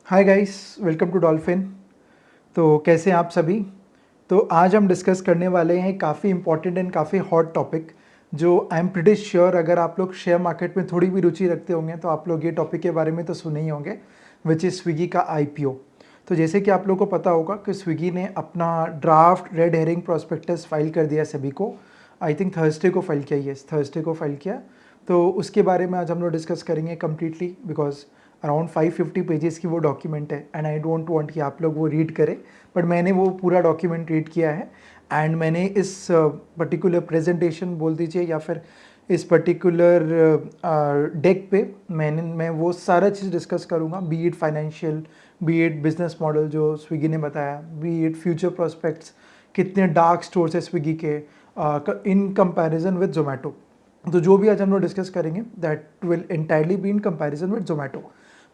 Hi guys, welcome to Dolphin. तो कैसे हैं आप सभी। तो आज हम डिस्कस करने वाले हैं काफ़ी इंपॉर्टेंट एंड काफ़ी हॉट टॉपिक, जो आई एम प्रिटी श्योर अगर आप लोग शेयर मार्केट में थोड़ी भी रुचि रखते होंगे तो आप लोग ये टॉपिक के बारे में तो सुने ही होंगे, विच इज़ स्विगी का आईपीओ। तो जैसे कि आप लोग को पता होगा कि स्विगी ने अपना draft red herring prospectus file कर दिया सभी को। आई थिंक थर्सडे को फाइल किया, यस थर्सडे को फाइल किया। तो उसके बारे में आज हम लोग डिस्कस करेंगे कम्प्लीटली, बिकॉज अराउंड 550 पेजेस की वो डॉक्यूमेंट है एंड आई डोंट वांट कि आप लोग वो रीड करें, बट मैंने वो पूरा डॉक्यूमेंट रीड किया है एंड मैंने इस पर्टिकुलर प्रेजेंटेशन बोल दीजिए या फिर इस पर्टिकुलर डेक पे मैं वो सारा चीज़ डिस्कस करूँगा, B it financial, B it business model जो स्विगी ने बताया, बी इट फ्यूचर प्रोस्पेक्ट्स, कितने डार्क स्टोर्स है स्विगी के इन कंपैरिजन विद जोमेटो। तो जो भी आज हम लोग डिस्कस करेंगे that will entirely be in comparison with Zomato,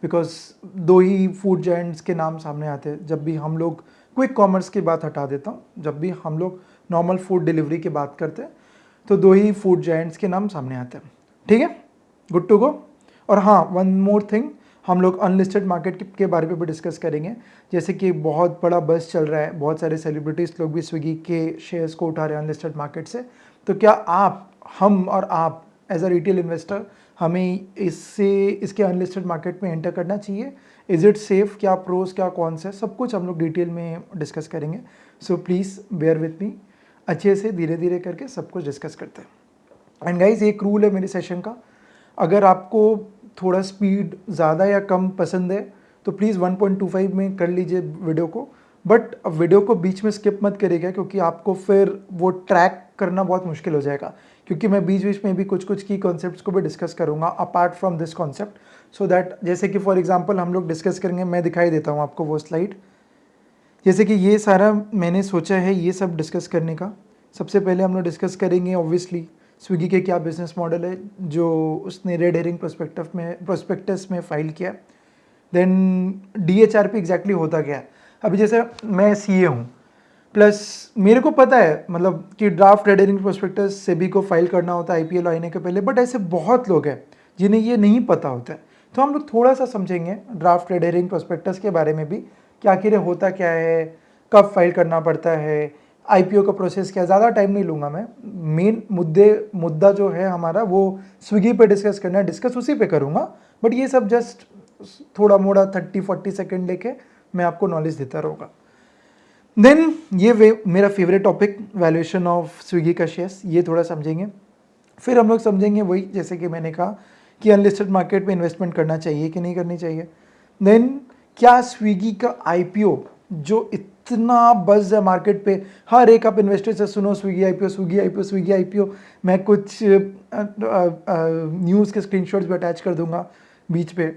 because दो ही फूड जायंट्स के नाम सामने आते हैं जब भी हम लोग क्विक कॉमर्स की बात हटा देता हूँ, जब भी हम लोग नॉर्मल फूड डिलीवरी की बात करते हैं तो दो ही फूड जायंट्स के नाम सामने आते हैं। ठीक है, गुड टू गो। और हाँ, वन मोर थिंग, हम लोग अनलिस्टेड मार्केट के बारे में भी डिस्कस करेंगे। जैसे कि बहुत बड़ा बस चल रहा है, बहुत सारे सेलिब्रिटीज़ लोग भी स्विगी के शेयर्स को उठा रहे हैं अनलिस्टेड मार्केट से। तो क्या हम और आप एज अ रिटेल इन्वेस्टर हमें इसके अनलिस्टेड मार्केट में एंटर करना चाहिए? Is it safe? क्या प्रोज क्या कॉन्स है, सब कुछ हम लोग डिटेल में डिस्कस करेंगे। So please bear with me, अच्छे से धीरे धीरे करके सब कुछ डिस्कस करते हैं। एंड गाइज, एक रूल है मेरे सेशन का, अगर आपको थोड़ा स्पीड ज़्यादा या कम पसंद है तो प्लीज़ 1.25 में कर लीजिए वीडियो को, बट वीडियो को बीच में स्किप मत करिएगा क्योंकि आपको फिर वो ट्रैक करना बहुत मुश्किल हो जाएगा, क्योंकि मैं बीच बीच में भी कुछ कुछ की कॉन्सेप्ट्स को भी डिस्कस करूँगा apart from this concept, so that जैसे कि फॉर एग्जांपल हम लोग डिस्कस करेंगे, मैं दिखाई देता हूँ आपको वो स्लाइड। जैसे कि ये सारा मैंने सोचा है ये सब डिस्कस करने का। सबसे पहले हम लोग डिस्कस करेंगे ऑब्वियसली स्विगी के क्या बिजनेस मॉडल है जो उसने रेड हेरिंग प्रोस्पेक्टस में फाइल किया। देन DHRP एग्जैक्टली होता क्या है। अभी जैसे मैं CA हूँ, प्लस मेरे को पता है मतलब कि draft red herring prospectus SEBI को फाइल करना होता है IPO आने के पहले, बट ऐसे बहुत लोग हैं जिन्हें ये नहीं पता होता है। तो हम लोग थोड़ा सा समझेंगे ड्राफ्ट रेड हेरिंग प्रोस्पेक्टस के बारे में भी, कि आखिर होता क्या है, कब फाइल करना पड़ता है, IPO का प्रोसेस क्या है। ज़्यादा टाइम नहीं लूँगा मैं, मेन मुद्दा जो है हमारा वो स्विगी पे डिस्कस करना है, डिस्कस उसी पे करूँगा, बट ये सब जस्ट थोड़ा मोड़ा 30-40 सेकेंड लेके मैं आपको नॉलेज देता रहूँगा। देन ये मेरा favourite topic, valuation of Swiggy का शेयर्स, ये थोड़ा समझेंगे। फिर हम लोग समझेंगे वही जैसे कि मैंने कहा कि अनलिस्टेड मार्केट में इन्वेस्टमेंट करना चाहिए कि नहीं करनी चाहिए। देन क्या स्विगी का IPO जो इतना बज़ है मार्केट पे, हर एक आप इन्वेस्टर से सुनो Swiggy IPO Swiggy IPO Swiggy IPO, मैं कुछ न्यूज़ के स्क्रीनशॉट्स भी अटैच कर दूंगा बीच पे।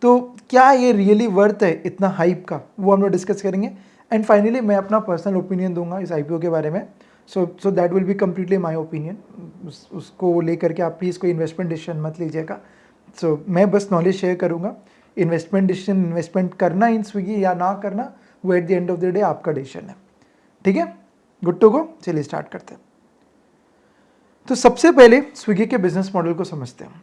तो क्या ये रियली वर्थ है इतना हाइप का, वो हम लोग डिस्कस करेंगे। एंड फाइनली मैं अपना पर्सनल ओपिनियन दूंगा इस IPO के बारे में। So that will be completely my opinion. उसको लेकर के आप प्लीज़ कोई इन्वेस्टमेंट डिसीजन मत लीजिएगा। सो मैं बस नॉलेज शेयर करूँगा। इन्वेस्टमेंट डिसीजन, इन्वेस्टमेंट करना इन स्विगी या ना करना, वो at the end of the day आपका डिसीजन है। ठीक है, गुड टू गो। चलिए स्टार्ट करते हैं। तो सबसे पहले स्विगी के बिजनेस मॉडल को समझते हैं।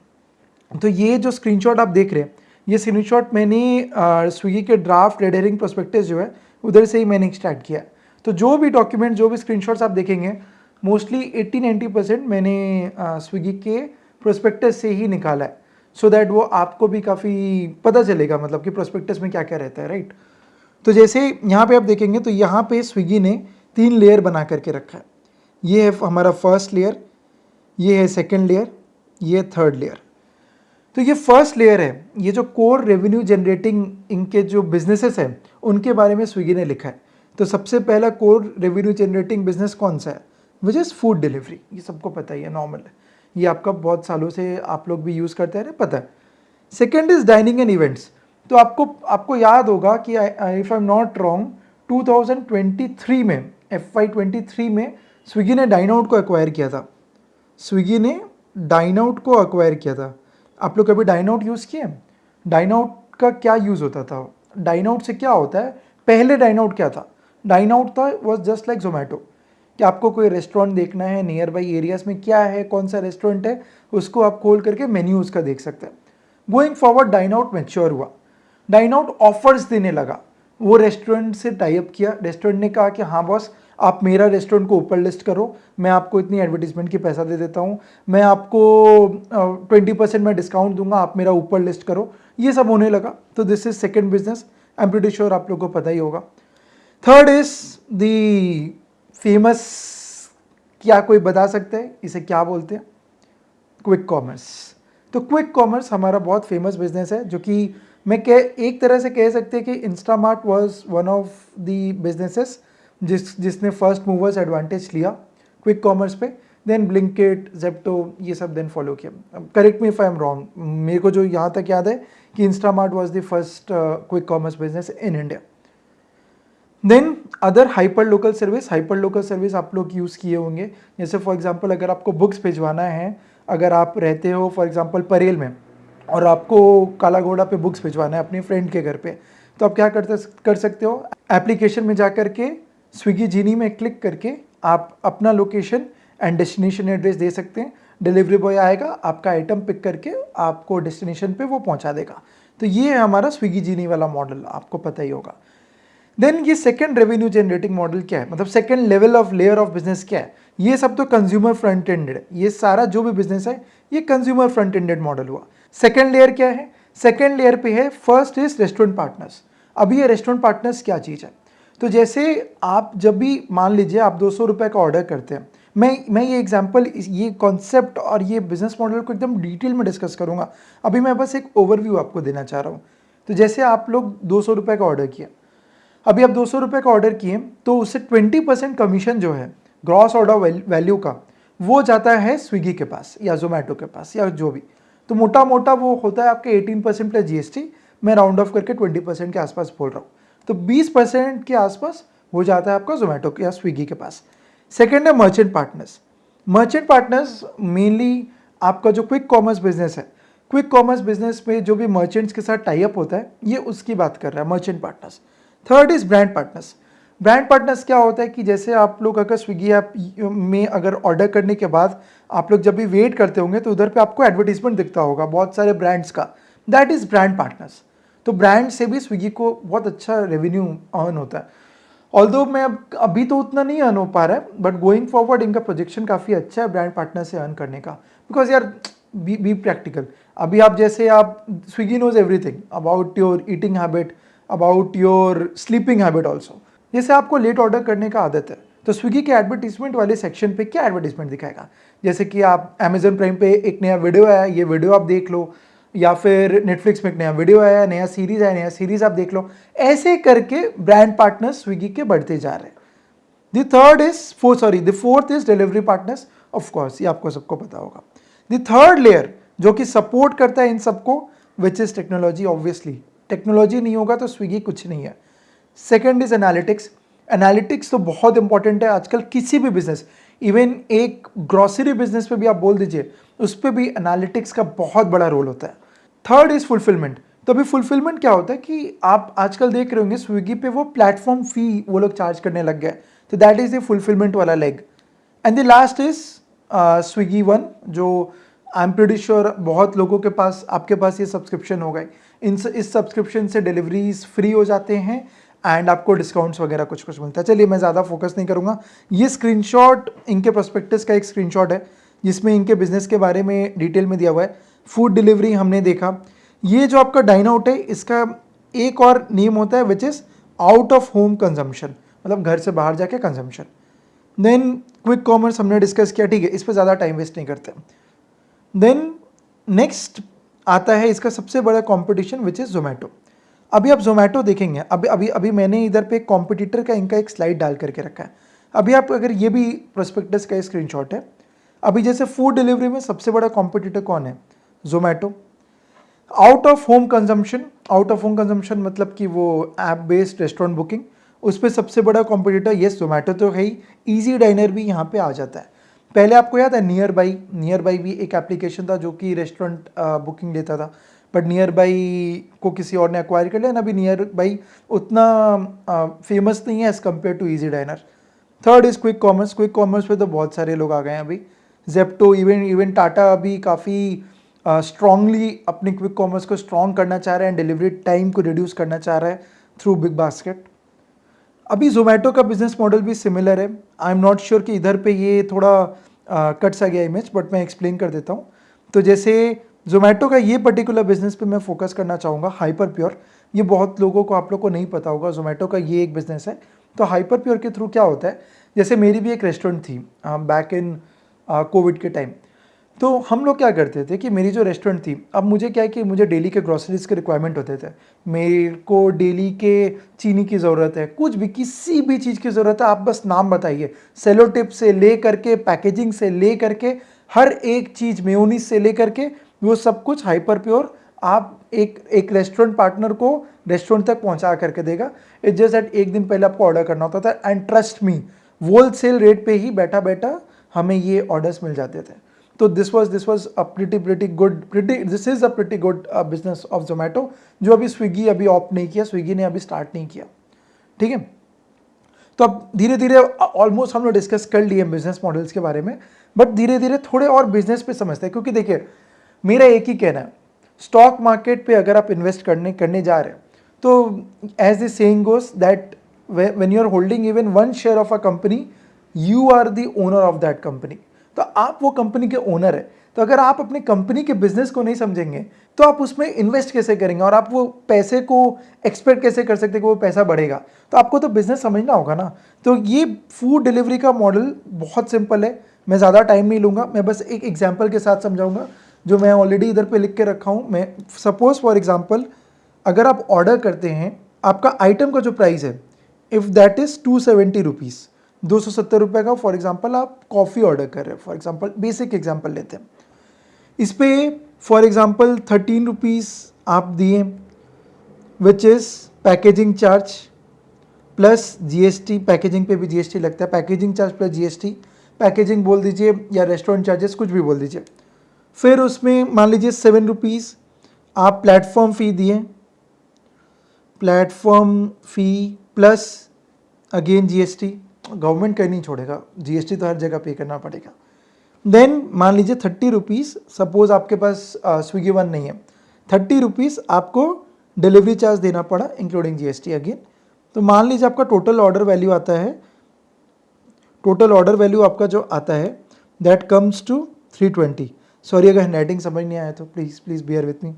तो ये जो स्क्रीनशॉट आप देख रहे हैं, ये स्क्रीनशॉट मैंने स्विगी के ड्राफ्ट रेड हेरिंग प्रोस्पेक्टस जो है उधर से ही मैंने एक्सट्रैक्ट किया। तो जो भी डॉक्यूमेंट, जो भी स्क्रीनशॉट्स आप देखेंगे, मोस्टली 80-90% मैंने स्विगी के प्रोस्पेक्टस से ही निकाला है, सो दैट वो आपको भी काफ़ी पता चलेगा मतलब कि प्रोस्पेक्टस में क्या क्या रहता है, राइट। तो जैसे यहाँ पे आप देखेंगे तो यहाँ पे स्विगी ने 3 लेयर बना करके रखा है। ये है हमारा फर्स्ट लेयर, ये है सेकेंड लेयर, ये थर्ड लेयर। तो ये फर्स्ट लेयर है, ये जो कोर रेवेन्यू जनरेटिंग इनके जो बिजनेसेस हैं उनके बारे में स्विगी ने लिखा है। तो सबसे पहला कोर रेवेन्यू जनरेटिंग बिजनेस कौन सा है, विच इज़ फूड डिलीवरी। ये सबको पता ही है, नॉर्मल है, ये आपका बहुत सालों से आप लोग भी यूज़ करते हैं, पता है। Second is dining and events. तो आपको याद होगा कि if I am not wrong 2023 में, FY23 में स्विगी ने डाइन आउट को एक्वायर किया था। स्विगी ने डाइन आउट को एक्वायर किया था। आप लोग कभी डाइन आउट यूज़ किए? डाइन आउट का क्या यूज़ होता था? डाइन आउट से क्या होता है, पहले डाइन आउट क्या था? डाइन आउट था वॉज जस्ट लाइक जोमेटो, कि आपको कोई रेस्टोरेंट देखना है नियर बाई एरियाज़ में, क्या है, कौन सा रेस्टोरेंट है, उसको आप खोल करके मेन्यू उसका देख सकते हैं। Going forward Dineout mature हुआ। डाइन आउट ऑफर्स देने लगा, वो रेस्टोरेंट से टाई अप किया, रेस्टोरेंट ने कहा कि हाँ बॉस आप मेरा रेस्टोरेंट को ऊपर लिस्ट करो, मैं आपको इतनी एडवर्टीजमेंट की पैसा दे देता हूँ, मैं आपको 20% में डिस्काउंट दूंगा, आप मेरा ऊपर लिस्ट करो, ये सब होने लगा। तो this is second business, I am pretty sure आप लोगों को पता ही होगा। थर्ड इज द फेमस, क्या कोई बता सकते हैं इसे क्या बोलते हैं? Quick commerce. तो क्विक कॉमर्स हमारा बहुत फेमस बिजनेस है, जो कि मैं एक तरह से कह सकते हैं कि Instamart was one of the businesses जिसने फर्स्ट मूवर्स एडवांटेज लिया क्विक कॉमर्स पे, देन ब्लिंकिट, जेप्टो, ये सब देन फॉलो किया। Correct me if I am wrong, मेरे को जो यहाँ तक याद है कि Instamart was the first quick commerce business in India. Then other hyper local service आप लोग यूज़ किए होंगे, जैसे फॉर एग्जांपल अगर आपको बुक्स भिजवाना है, अगर आप रहते हो फॉर एग्जांपल परेल में और आपको काला घोड़ा पे बुक्स भिजवाना है अपने फ्रेंड के घर पे, तो आप क्या कर सकते हो, एप्लीकेशन में जा कर के स्विगी जीनी में क्लिक करके आप अपना लोकेशन एंड डेस्टिनेशन एड्रेस दे सकते हैं, डिलीवरी बॉय आएगा, आपका आइटम पिक करके आपको डेस्टिनेशन पे वो पहुंचा देगा। तो ये है हमारा स्विगी जीनी वाला मॉडल, आपको पता ही होगा। देन ये सेकंड रेवेन्यू जनरेटिंग मॉडल क्या है, मतलब सेकंड लेयर ऑफ बिजनेस क्या है? ये सब तो कंज्यूमर फ्रंट एंडेड है, ये सारा जो भी बिजनेस है ये कंज्यूमर फ्रंट एंडेड मॉडल हुआ। सेकंड लेयर क्या है? सेकंड लेयर पे है, फर्स्ट इज रेस्टोरेंट पार्टनर्स। अब ये रेस्टोरेंट पार्टनर्स क्या चीज़ है? तो जैसे आप जब भी मान लीजिए आप 200 रुपये का ऑर्डर करते हैं, मैं ये एग्जांपल, ये कॉन्सेप्ट और ये बिजनेस मॉडल को एकदम डिटेल में डिस्कस करूंगा, अभी मैं बस एक ओवरव्यू आपको देना चाह रहा हूँ। तो जैसे आप लोग 200 रुपये का ऑर्डर किया, अभी आप 200 रुपये का ऑर्डर किए, तो उससे 20% कमीशन जो है ग्रॉस ऑर्डर वैल्यू का, वो जाता है स्विगी के पास या जोमेटो के पास या जो भी। तो मोटा मोटा वो होता है आपके 18% प्लस जीएसटी, मैं राउंड ऑफ करके 20% के आसपास बोल रहा हूँ। तो 20% के आसपास हो जाता है आपका जोमेटो या स्विगी के पास। सेकेंड है merchant partners. Merchant partners mainly आपका जो क्विक कॉमर्स बिजनेस है, क्विक कॉमर्स बिजनेस में जो भी मर्चेंट्स के साथ टाई अप होता है, ये उसकी बात कर रहा है merchant partners. Third is brand partners. Brand partners क्या होता है कि जैसे आप लोग अगर स्विगी ऐप में अगर ऑर्डर करने के बाद आप लोग जब भी वेट करते होंगे तो उधर पे आपको एडवर्टीजमेंट दिखता होगा बहुत सारे ब्रांड्स का, दैट इज ब्रांड पार्टनर्स। तो ब्रांड से भी स्विगी को बहुत अच्छा रेवेन्यू अर्न होता है। ऑल्दो मैं अभी तो उतना नहीं अर्न हो पा रहा है, बट गोइंग फॉरवर्ड इनका प्रोजेक्शन काफ़ी अच्छा है ब्रांड पार्टनर से अर्न करने का। बिकॉज यार बी प्रैक्टिकल, अभी आप जैसे आप Swiggy knows everything about your eating habit, about your sleeping habit also. जैसे आपको लेट ऑर्डर करने का आदत है, तो स्विगी के एडवर्टीजमेंट वाले सेक्शन पे क्या एडवर्टीजमेंट दिखाएगा? जैसे कि आप अमेजन प्राइम पे एक नया वीडियो आया, ये वीडियो आप देख लो, या फिर नेटफ्लिक्स में एक नया वीडियो आया, नया सीरीज आया, नया सीरीज आप देख लो। ऐसे करके ब्रांड पार्टनर्स स्विगी के बढ़ते जा रहे हैं। The fourth is delivery partners. Of course ये आपको सबको पता होगा। द थर्ड लेयर जो कि सपोर्ट करता है इन सबको, which is technology. Obviously technology नहीं होगा तो स्विगी कुछ नहीं है। Second is analytics. एनालिटिक्स तो बहुत इंपॉर्टेंट है आजकल किसी भी बिजनेस, इवन एक ग्रोसरी बिजनेस पे भी आप बोल दीजिए, उस पर भी एनालिटिक्स का बहुत बड़ा रोल होता है। Third is fulfilment. तो अभी फुलफिलमेंट क्या होता है कि आप आजकल देख रहे होंगे स्विगी पे वो प्लेटफॉर्म फी वो लोग चार्ज करने लग गए, तो दैट इज द फुलफिलमेंट वाला leg. And the last is Swiggy one, जो आई एम प्रीटी श्योर बहुत लोगों के पास, आपके पास ये सब्सक्रिप्शन होगा। इस सब्सक्रिप्शन से डिलीवरीज फ्री हो जाते हैं एंड आपको डिस्काउंट्स वगैरह कुछ कुछ मिलता है। चलिए मैं ज़्यादा फोकस नहीं करूँगा। ये स्क्रीनशॉट इनके प्रोस्पेक्टस का एक स्क्रीनशॉट है जिसमें इनके बिजनेस के बारे में डिटेल में दिया हुआ है। फूड डिलीवरी हमने देखा। ये जो आपका डाइन आउट है, इसका एक और नेम होता है which is out of home consumption, मतलब घर से बाहर जाके कंजम्पशन। देन क्विक कॉमर्स हमने डिस्कस किया, ठीक है, इस पर ज़्यादा टाइम वेस्ट नहीं करते। देन नेक्स्ट आता है इसका सबसे बड़ा कंपटीशन विच इज़ जोमेटो। अभी आप जोमेटो देखेंगे, अभी मैंने इधर पे कॉम्पिटिटर का इनका एक स्लाइड डाल करके रखा है। अभी आप अगर ये भी प्रोस्पेक्टस का स्क्रीनशॉट है। अभी जैसे फूड डिलीवरी में सबसे बड़ा कॉम्पिटिटर कौन है? Zomato. Out of home consumption मतलब कि वो ऐप बेस्ड रेस्टोरेंट बुकिंग, उस पर सबसे बड़ा कॉम्पिटिटर येस जोमेटो तो है ही। ईजी डाइनर भी यहाँ पे आ जाता है। पहले आपको याद है नियर बाई भी एक एप्लीकेशन था जो कि रेस्टोरेंट बुकिंग लेता था, बट नियर बाई को किसी और ने एक्वायर कर लिया ना। अभी नियर बाई उतना फेमस नहीं है as compare to EazyDiner. Third is quick commerce पे तो बहुत सारे लोग आ गए हैं अभी। जेप्टो, इवन टाटा अभी काफ़ी स्ट्रांगली अपनी क्विक कॉमर्स को स्ट्रॉन्ग करना चाह रहा है एंड डिलीवरी टाइम को रिड्यूस करना चाह रहा है थ्रू बिग बास्केट। अभी जोमेटो का बिजनेस मॉडल भी सिमिलर है। आई एम नॉट श्योर कि इधर पे ये थोड़ा कट सा गया इमेज, बट मैं एक्सप्लेन कर देता हूँ। तो जैसे जोमेटो का ये पर्टिकुलर बिजनेस पे मैं फोकस करना चाहूँगा, हाइपर प्योर। ये बहुत लोगों को, आप लोग को नहीं पता होगा, जोमेटो का ये एक बिजनेस है। तो हाइपर प्योर के थ्रू क्या होता है, जैसे मेरी भी एक रेस्टोरेंट थी बैक इन कोविड के टाइम। तो हम लोग क्या करते थे कि मेरी जो रेस्टोरेंट थी, अब मुझे क्या है कि मुझे डेली के ग्रोसरीज के रिक्वायरमेंट होते थे। मेरे को डेली के चीनी की ज़रूरत है, कुछ भी किसी भी चीज़ की ज़रूरत है, आप बस नाम बताइए। सेलो टिप से ले करके, पैकेजिंग से ले करके, हर एक चीज़, मेयोनीज से ले करके, वो सब कुछ हाइपर प्योर आप एक रेस्टोरेंट पार्टनर को रेस्टोरेंट तक पहुंचा करके देगा। इट्स जस्ट दैट एक दिन पहले आपको ऑर्डर करना होता था, and trust me, wholesale rate पे ही बैठा बैठा हमें ये ऑर्डर्स मिल जाते थे। तो this was a pretty good business of Zomato, जो अभी स्विगी अभी ऑप्ट नहीं किया, स्विगी ने अभी स्टार्ट नहीं किया। ठीक है, तो अब धीरे धीरे ऑलमोस्ट हम लोग डिस्कस कर लिए बिजनेस मॉडल्स के बारे में, बट धीरे धीरे थोड़े और बिजनेस पे समझते हैं। क्योंकि देखिए, मेरा एक ही कहना है, स्टॉक मार्केट पे अगर आप इन्वेस्ट करने जा रहे हैं, तो as the saying goes that when you are holding even one share of a company, you are the owner of that company. तो आप वो कंपनी के ओनर है। तो अगर आप अपनी कंपनी के बिजनेस को नहीं समझेंगे, तो आप उसमें इन्वेस्ट कैसे करेंगे, और आप वो पैसे को एक्सपेक्ट कैसे कर सकते हैं कि वो पैसा बढ़ेगा। तो आपको तो बिजनेस समझना होगा ना। तो ये फूड डिलीवरी का मॉडल बहुत सिंपल है। मैं ज़्यादा टाइम नहीं लूँगा, मैं बस एक एग्जाम्पल के साथ समझाऊंगा, जो मैं ऑलरेडी इधर पे लिख के रखा हूँ। मैं सपोज फॉर एग्जाम्पल, अगर आप ऑर्डर करते हैं, आपका आइटम का जो प्राइस है, इफ़ दैट इज़ 270 रुपीज़, 270 रुपये का फॉर एग्जाम्पल आप कॉफ़ी ऑर्डर कर रहे हैं, फॉर एग्जाम्पल बेसिक एग्जाम्पल लेते हैं। इस पे फॉर एग्जाम्पल 13 रुपीज़ आप दिए, which is packaging charge plus GST. Packaging पे भी जीएसटी लगता है, packaging charge plus GST. Packaging बोल दीजिए या रेस्टोरेंट चार्जेस, कुछ भी बोल दीजिए। फिर उसमें मान लीजिए 7 रुपीज़ आप प्लेटफॉर्म फ़ी दिए, प्लेटफॉर्म फ़ी प्लस अगेन जीएसटी। गवर्नमेंट कहीं नहीं छोड़ेगा, जीएसटी तो हर जगह पे करना पड़ेगा। देन मान लीजिए 30 रुपीज़, सपोज आपके पास स्विगी वन नहीं है, 30 रुपीज़ आपको डिलीवरी चार्ज देना पड़ा इंक्लूडिंग जीएसटी अगेन। तो मान लीजिए आपका टोटल ऑर्डर वैल्यू आता है, टोटल ऑर्डर वैल्यू आपका जो आता है दैट कम्स टू 320। सॉरी अगर हैंडराइटिंग समझ नहीं आया तो प्लीज़ बियर विथ मी।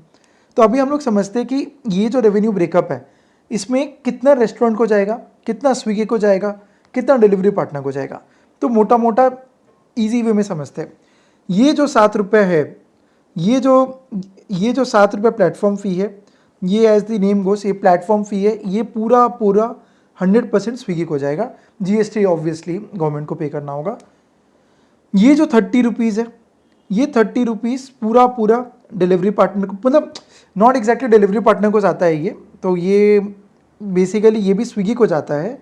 तो अभी हम लोग समझते हैं कि ये जो रेवेन्यू ब्रेकअप है, इसमें कितना रेस्टोरेंट को जाएगा, कितना स्विगी को जाएगा, कितना डिलीवरी पार्टनर को जाएगा। तो मोटा मोटा ईजी वे में समझते हैं। ये जो 7 रुपये है, ये जो 7 रुपये प्लेटफॉर्म फ़ी है, ये एज द नेम गोस, ये प्लेटफॉर्म फ़ी है, ये पूरा 100% स्विगी को जाएगा। जीएसटी ऑब्वियसली गवर्नमेंट को पे करना होगा। ये जो 30 रुपीज़ है, ये 30 रुपीज़ पूरा डिलीवरी पार्टनर को, मतलब नॉट एग्जैक्टली डिलीवरी पार्टनर को जाता है ये, तो ये बेसिकली ये भी स्विगी को जाता है।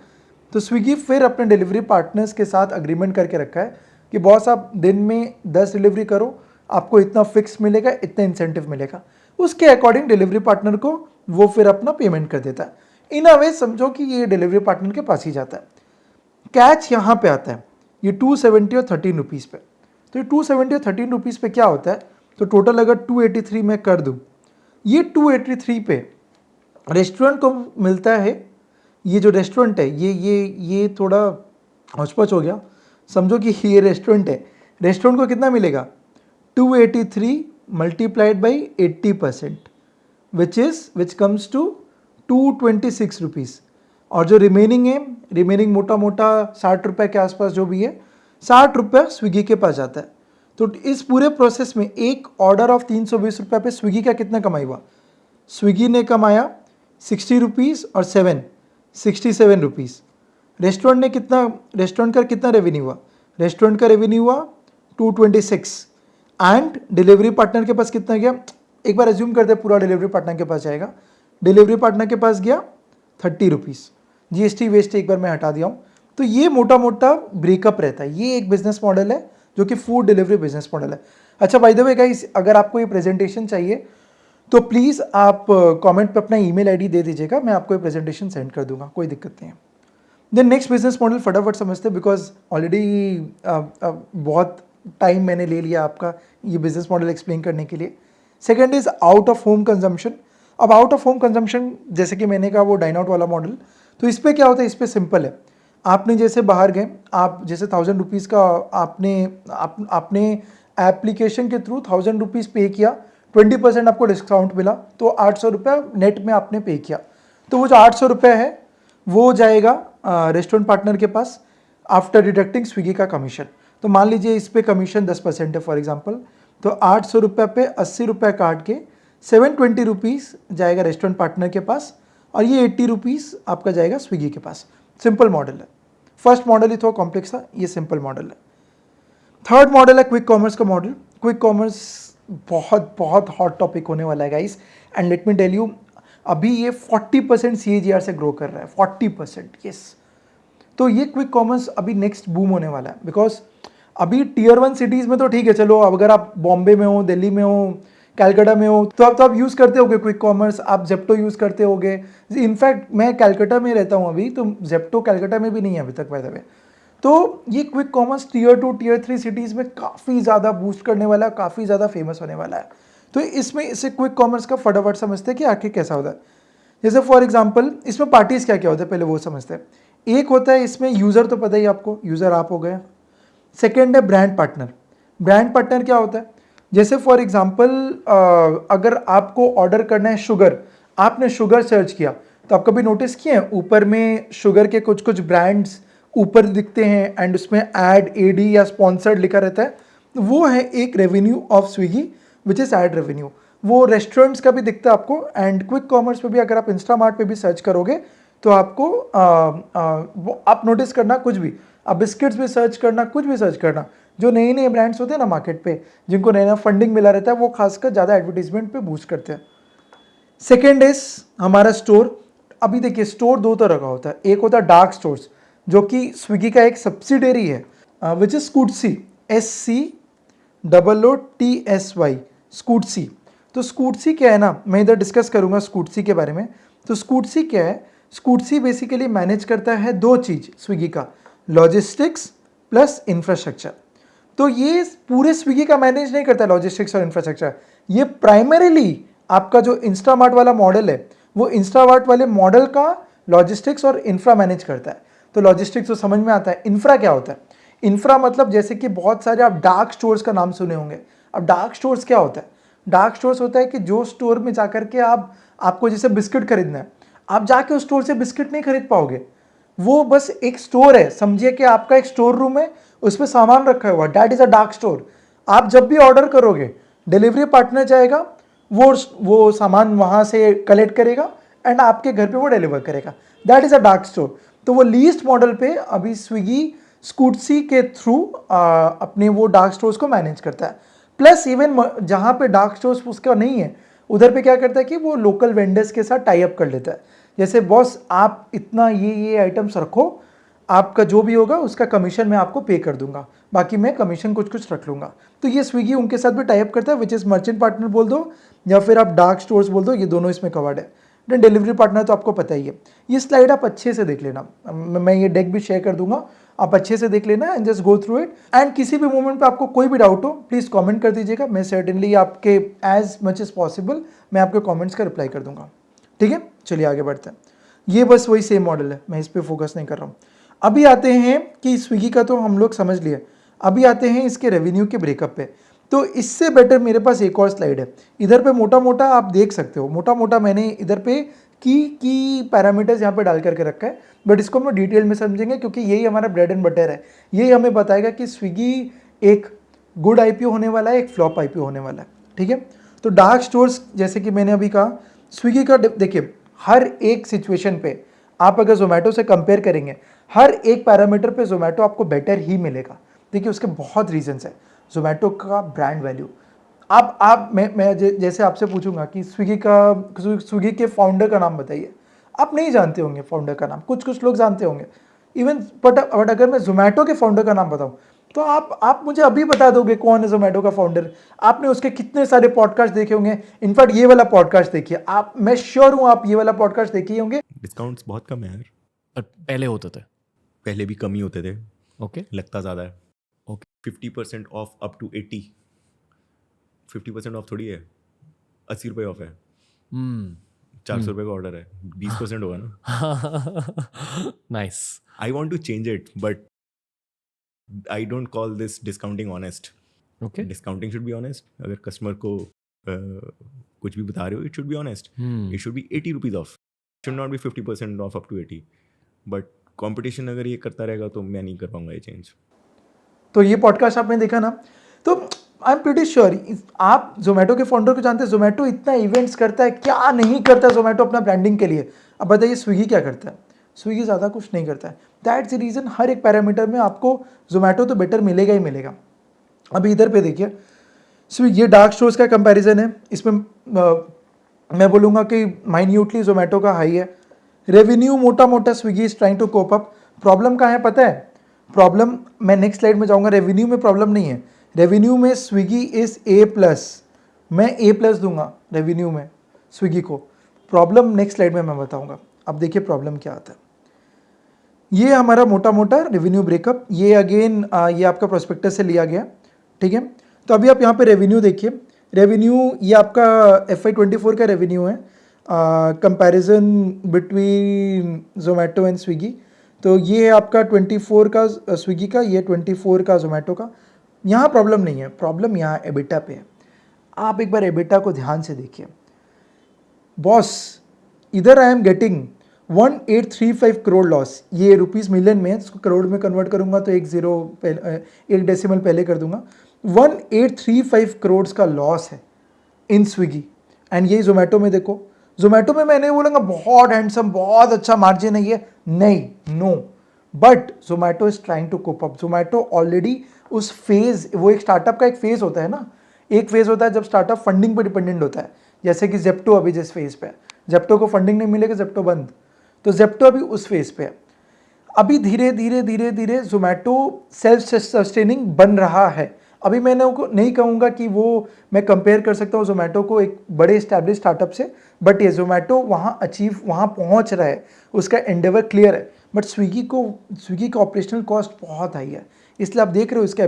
तो स्विगी फिर अपने डिलीवरी पार्टनर्स के साथ अग्रीमेंट करके रखा है कि बॉस आप दिन में 10 डिलीवरी करो, आपको इतना फिक्स मिलेगा, इतना इंसेंटिव मिलेगा। उसके अकॉर्डिंग डिलीवरी पार्टनर को वो फिर अपना पेमेंट कर देता है। इन अ वे समझो कि ये डिलीवरी पार्टनर के पास ही जाता है। कैच यहाँ पे आता है, ये 270 और 13 रुपीज़ पे। तो ये 270 और 13 रुपीज़ पे क्या होता है, तो टोटल अगर 283 में कर दूँ, ये 283 पे रेस्टोरेंट को मिलता है। ये जो रेस्टोरेंट है, ये थोड़ा हौच-पौच हो गया, समझो कि ये रेस्टोरेंट है। रेस्टोरेंट को कितना मिलेगा, 283 multiplied by 80%, which comes to 226 rupees. और जो रिमेनिंग है, रिमेनिंग मोटा मोटा 60 रुपये के आसपास जो भी है, 60 रुपये स्विगी के पास जाता है। तो इस पूरे प्रोसेस में एक ऑर्डर ऑफ 320 रुपये पे स्विगी का कितना कमाई हुआ, स्विगी ने कमाया 60 रुपीज़ और 67 रुपीज़। रेस्टोरेंट ने कितना, रेस्टोरेंट का कितना रेवेन्यू हुआ, रेस्टोरेंट का रेवेन्यू हुआ 226, एंड डिलीवरी पार्टनर के पास कितना गया, एक बार एज्यूम करते पूरा डिलीवरी पार्टनर के पास जाएगा। डिलीवरी पार्टनर के पास गया 30 रुपीज़, जीएसटी वेस्ट एक बार मैं हटा दिया हूँ। तो ये मोटा मोटा ब्रेकअप रहता है। ये एक बिजनेस मॉडल है जो कि फूड डिलीवरी बिजनेस मॉडल है। अच्छा बाय द वे गाइस, अगर आपको ये प्रेजेंटेशन चाहिए तो प्लीज़ आप कमेंट पे अपना ईमेल आईडी दे दीजिएगा, मैं आपको ये प्रेजेंटेशन सेंड कर दूंगा, कोई दिक्कत नहीं है। देन नेक्स्ट बिजनेस मॉडल फटाफट समझते हैं, बिकॉज ऑलरेडी बहुत टाइम मैंने ले लिया आपका ये बिजनेस मॉडल एक्सप्लेन करने के लिए। Second is out of home consumption. अब आउट ऑफ होम कंजम्पशन जैसे कि मैंने कहा वो डाइन आउट वाला मॉडल, तो इस पर क्या होता है, इस पर सिंपल है। आपने जैसे बाहर गए, आप जैसे 1000 रुपीज़ का आपने एप्लीकेशन के थ्रू 1000 रुपीज़ पे किया, 20% आपको डिस्काउंट मिला, तो 800 रुपया नेट में आपने पे किया। तो वो जो 800 रुपये है वो जाएगा रेस्टोरेंट पार्टनर के पास आफ्टर डिडक्टिंग स्विगी का कमीशन। तो मान लीजिए इस पे कमीशन 10% है फॉर एग्जांपल, तो 800 रुपये पे 80 रुपये काट के 720 रुपीज़ जाएगा रेस्टोरेंट पार्टनर के पास, और ये 80 रुपीज़ आपका जाएगा स्विगी के पास। सिंपल मॉडल है। फर्स्ट मॉडल ही थोड़ा कॉम्प्लेक्स था, ये सिंपल मॉडल है। थर्ड मॉडल है क्विक कॉमर्स का मॉडल। क्विक कॉमर्स बहुत बहुत हॉट टॉपिक होने वाला है guys, and let me tell you, अभी ये 40% CAGR से ग्रो कर रहा है, 40%, यस। तो ये क्विक कॉमर्स अभी नेक्स्ट बूम होने वाला है, बिकॉज अभी टियर 1 सिटीज़ में तो ठीक है, चलो अगर आप बॉम्बे में हो, दिल्ली में हो, कैलकाटा में हो, तो आप यूज़ करते होगे क्विक कॉमर्स, आप जेप्टो यूज़ करते होगे। इनफैक्ट मैं कैलकाटा में रहता हूँ अभी, तो जेप्टो कैलकाटा में भी नहीं है अभी तक, बाय द वे। तो ये quick commerce tier 2 tier 3 cities में काफ़ी ज़्यादा बूस्ट करने वाला है, काफ़ी ज़्यादा फेमस होने वाला है। तो इसमें इसे क्विक कॉमर्स का फटाफट समझते हैं कि आखिर कैसा होता है। जैसे फॉर एग्जांपल इसमें पार्टीज क्या क्या होता है, पहले वो समझते हैं। एक होता है इसमें यूज़र, तो पता ही आपको, यूज़र आप हो गए। सेकेंड है ब्रांड पार्टनर। ब्रांड पार्टनर क्या होता है, जैसे फॉर एग्जांपल अगर आपको ऑर्डर करना है शुगर, आपने शुगर सर्च किया, तो आप कभी नोटिस किए हैं ऊपर में शुगर के कुछ कुछ ब्रांड्स ऊपर दिखते हैं एंड उसमें ऐड AD या स्पॉन्सर्ड लिखा रहता है, तो वो है एक revenue of Swiggy which is add revenue. वो रेस्टोरेंट्स का भी दिखता है आपको, एंड क्विक कॉमर्स पे भी अगर आप इंस्टामार्ट पे भी सर्च करोगे तो आपको वो आप नोटिस करना, कुछ भी आप बिस्किट्स भी सर्च करना, कुछ भी सर्च करना, जो नए नए ब्रांड्स होते हैं ना मार्केट पे, जिनको नया नया फंडिंग मिला रहता है, वो खासकर ज़्यादा एडवर्टीजमेंट पे बूस्ट करते हैं। सेकेंड इज हमारा स्टोर। अभी देखिए स्टोर दो तरह का होता है, एक होता है डार्क स्टोर्स, जो कि स्विगी का एक सब्सिडरी है, विच इज स्कूटसी, SCOOTSY, स्कूटसी। तो स्कूटसी क्या है ना, मैं इधर डिस्कस करूंगा स्कूटसी के बारे में। तो स्कूटसी क्या है, स्कूटसी बेसिकली मैनेज करता है दो चीज स्विगी का, लॉजिस्टिक्स प्लस इंफ्रास्ट्रक्चर। तो ये पूरे स्विगी का मैनेज नहीं करता लॉजिस्टिक्स और इंफ्रास्ट्रक्चर, ये प्राइमरीली आपका जो इंस्टामार्ट वाला मॉडल है, वो इंस्टामार्ट वाले मॉडल का लॉजिस्टिक्स और इंफ्रा मैनेज करता है। तो लॉजिस्टिक्स तो समझ में आता है, इंफ्रा क्या होता है, इंफ्रा मतलब जैसे कि बहुत सारे आप डार्क स्टोर्स का नाम सुने होंगे। अब डार्क स्टोर्स क्या होता है, डार्क स्टोर्स होता है कि जो स्टोर में जाकर के आपको जैसे बिस्किट खरीदना है, आप जाके उस स्टोर से बिस्किट नहीं खरीद पाओगे, वो बस एक स्टोर है, समझिए कि आपका एक स्टोर रूम है, उसमें सामान रखा हुआ, that is a dark store. आप जब भी ऑर्डर करोगे, डिलीवरी पार्टनर जाएगा, वो सामान वहां से कलेक्ट करेगा एंड आपके घर पे वो डिलीवर करेगा, that is a dark store. तो वो लीस्ट मॉडल पे अभी स्विगी स्कूटसी के थ्रू अपने वो डार्क स्टोर्स को मैनेज करता है। प्लस इवन जहां पे डार्क स्टोर्स उसका नहीं है, उधर पे क्या करता है कि वो लोकल वेंडर्स के साथ टाई अप कर लेता है। जैसे बॉस आप इतना ये आइटम्स रखो, आपका जो भी होगा उसका कमीशन मैं आपको पे कर दूंगा, बाकी मैं कमीशन कुछ कुछ रख लूंगा। तो ये स्विगी उनके साथ भी टाई अप करता है, विच इज मर्चेंट पार्टनर बोल दो या फिर आप डार्क स्टोर्स बोल दो, ये दोनों इसमें कवर्ड है। देन डिलीवरी पार्टनर तो आपको पता ही है। ये स्लाइड आप अच्छे से देख लेना, मैं ये डेक भी शेयर कर दूंगा, आप अच्छे से देख लेना and just go through it. And किसी भी मोमेंट पे आपको कोई भी डाउट हो प्लीज़ कमेंट कर दीजिएगा, मैं सर्टेनली आपके एज मच एज पॉसिबल मैं आपके कमेंट्स का रिप्लाई कर दूंगा। ठीक है, चलिए आगे बढ़ते हैं। ये बस वही सेम मॉडल है, मैं इस पर फोकस नहीं कर रहा हूँ। अभी आते हैं कि स्विगी का तो हम लोग समझ लिए, अभी आते हैं इसके रेवेन्यू के ब्रेकअप पे। तो इससे बेटर मेरे पास एक और स्लाइड है, इधर पे मोटा मोटा आप देख सकते हो, मोटा मोटा मैंने इधर पे की पैरामीटर्स यहाँ पे डाल करके रखा है, बट इसको हम डिटेल में समझेंगे क्योंकि यही हमारा ब्रेड एंड बटर है। यही हमें बताएगा कि स्विगी एक गुड IPO होने वाला है, एक फ्लॉप IPO होने वाला है। ठीक है, तो डार्क स्टोर्स जैसे कि मैंने अभी कहा, स्विगी का देखिए हर एक सिचुएशन पे आप अगर जोमेटो से कंपेयर करेंगे, हर एक पैरामीटर पे जोमेटो आपको बेटर ही मिलेगा। देखिए उसके बहुत रीजंस है। जोमेटो का ब्रांड वैल्यू, आप मैं जैसे आपसे पूछूंगा कि स्विगी के फाउंडर का नाम बताइए, आप नहीं जानते होंगे फाउंडर का नाम, कुछ कुछ लोग जानते होंगे इवन, बट अगर मैं जोमेटो के फाउंडर का नाम बताऊं तो आप मुझे अभी बता दोगे कौन है जोमेटो का फाउंडर। आपने उसके कितने सारे पॉडकास्ट देखे होंगे, इनफैक्ट ये वाला पॉडकास्ट देखिए आप, मैं श्योर हूं आप ये वाला पॉडकास्ट देखे होंगे। डिस्काउंट्स बहुत कम है यार, और पहले होते थे। पहले भी कम ही होते थे, ओके लगता ज़्यादा है। Okay 50% off up to 80, 50% off थोड़ी है। ₹80 ऑफ है, हम्म 400 रुपये का ऑर्डर है, 20% होगा ना. Nice. I want to change it, but I don't call this discounting honest. Okay. Discounting should be honest. अगर कस्टमर को कुछ भी बता रहे हो, it should be honest. It should be ₹80 off, should not be 50% off up to 80. But competition अगर ये करता रहेगा तो मैं नहीं कर पाऊंगा ये चेंज. तो ये पॉडकास्ट आपने देखा ना, तो आई एम प्रीटी श्योर आप जोमेटो के फाउंडर को जानते हैं. जोमेटो इतना इवेंट्स करता है, क्या नहीं करता है जोमेटो अपना ब्रांडिंग के लिए. अब बताइए स्विगी क्या करता है? स्विगी ज़्यादा कुछ नहीं करता है. दैट्स द रीज़न हर एक पैरामीटर में आपको जोमेटो तो बेटर मिलेगा ही मिलेगा. अभी इधर पे देखिए, स्विगी, ये डार्क स्टोर्स का कंपैरिजन है. इसमें मैं बोलूँगा कि माइन्यूटली जोमेटो का हाई है. रेवेन्यू मोटा मोटा Swiggy is trying to cope up. Problem कहाँ है पता है? प्रॉब्लम, मैं नेक्स्ट स्लाइड में जाऊँगा. रेवेन्यू में प्रॉब्लम नहीं है. रेवेन्यू में स्विगी इज A+. मैं A+ दूंगा रेवेन्यू में स्विगी को. प्रॉब्लम नेक्स्ट स्लाइड में मैं बताऊँगा. अब देखिए प्रॉब्लम क्या आता है. ये हमारा मोटा मोटा रेवेन्यू ब्रेकअप. ये अगेन ये आपका प्रोस्पेक्टस से लिया गया, ठीक है. तो अभी आप यहाँ पे रेवेन्यू देखिए. रेवेन्यू ये आपका FY24 का रेवेन्यू है, comparison between Zomato and Swiggy. तो ये है आपका 24 का स्विगी का, ये 24 का जोमेटो का. यहाँ प्रॉब्लम नहीं है, प्रॉब्लम यहाँ एबिटा पे है. आप एक बार एबिटा को ध्यान से देखिए बॉस. इधर I am getting 1835 crore loss. ये रुपीस मिलियन में, इसको करोड़ में कन्वर्ट करूंगा तो एक डेसिमल पहले कर दूंगा. 1835 करोड़ का लॉस है इन स्विगी. एंड ये जोमेटो में देखो. जोमेटो में मैं नहीं बोलूँगा बहुत हैंडसम, बहुत अच्छा मार्जिन है ये, नहीं, no. But Zomato is trying to cope up. Zomato already उस फेज, वो एक स्टार्टअप का एक फेज होता है ना. एक फेज होता है जब स्टार्टअप फंडिंग पर डिपेंडेंट होता है, जैसे कि जेप्टो अभी जिस फेज पे है. जेप्टो को फंडिंग नहीं मिलेगा, जेप्टो बंद. तो जेप्टो अभी उस फेज पे है. अभी धीरे धीरे धीरे धीरे जोमेटो सेल्फ सस्टेनिंग बन रहा है. अभी मैंने नहीं कहूँगा कि वो मैं कंपेयर कर सकता हूँ जोमेटो को एक बड़े एस्टैब्लिश स्टार्टअप से, बट ये जोमेटो वहाँ पहुँच रहा है, उसका एंडेवर क्लियर है. बट स्विगी का ऑपरेशनल कॉस्ट बहुत हाई है, इसलिए आप देख रहे हो इसका